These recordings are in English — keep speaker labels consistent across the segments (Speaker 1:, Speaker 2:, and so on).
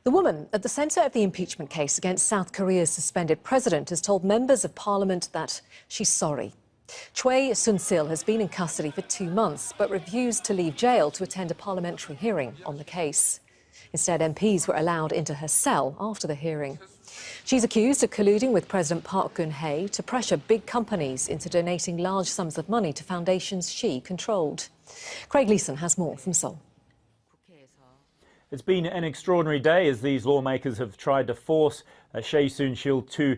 Speaker 1: The woman at the centre of the impeachment case against South Korea's suspended president has told members of parliament that she's sorry. Choi Soon-sil has been in custody for 2 months but refused to leave jail to attend a parliamentary hearing on the case. Instead, MPs were allowed into her cell after the hearing. She's accused of colluding with President Park Geun-hye to pressure big companies into donating large sums of money to foundations she controlled. Craig Leeson has more from Seoul.
Speaker 2: It's been an extraordinary day as these lawmakers have tried to force Choi Soon-sil to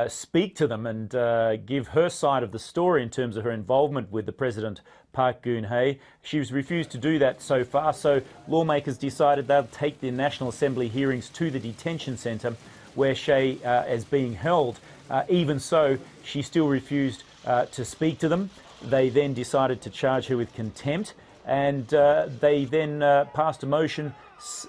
Speaker 2: speak to them and give her side of the story in terms of her involvement with the President Park Geun-hye. She was refused to do that so far, so lawmakers decided they'll take the National Assembly hearings to the detention centre where Choi is being held. Even so, she still refused to speak to them. They then decided to charge her with contempt, and they then passed a motion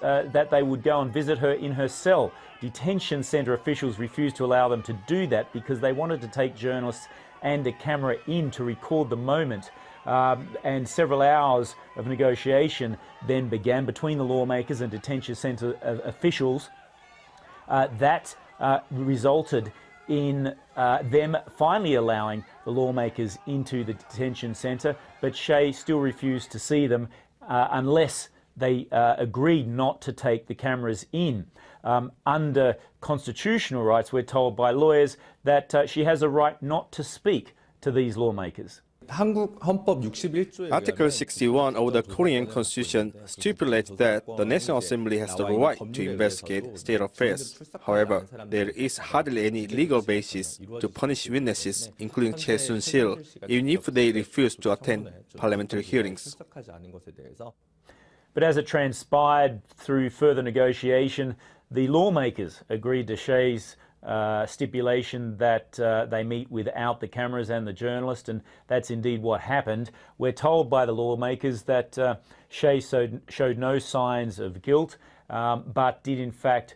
Speaker 2: that they would go and visit her in her cell. Detention centre officials refused to allow them to do that because they wanted to take journalists and a camera in to record the moment. And several hours of negotiation then began between the lawmakers and detention centre officials. That resulted in them finally allowing the lawmakers into the detention centre, but Choi still refused to see them unless they agreed not to take the cameras in. Under constitutional rights, we're told by lawyers that she has a right not to speak to these lawmakers.
Speaker 3: Article 61 of the Korean Constitution stipulates that the National Assembly has the right to investigate state affairs. However, there is hardly any legal basis to punish witnesses, including Choi Soon-sil, even if they refuse to attend parliamentary hearings.
Speaker 2: But as it transpired through further negotiation, the lawmakers agreed to Choi's stipulation that they meet without the cameras and the journalist, and that's indeed what happened. We're told by the lawmakers that Choi showed no signs of guilt, but did in fact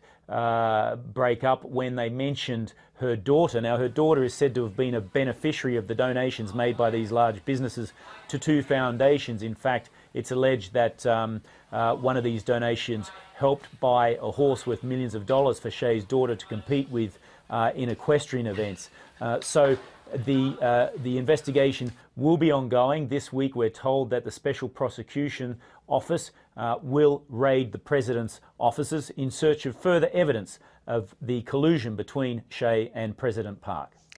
Speaker 2: break up when they mentioned her daughter. Now, her daughter is said to have been a beneficiary of the donations made by these large businesses to 2 foundations. In fact, it's alleged that one of these donations helped buy a horse worth millions of dollars for Choi's daughter to compete with in equestrian events. So the investigation will be ongoing. This week we're told that the Special Prosecution Office will raid the President's offices in search of further evidence of the collusion between Choi and President Park.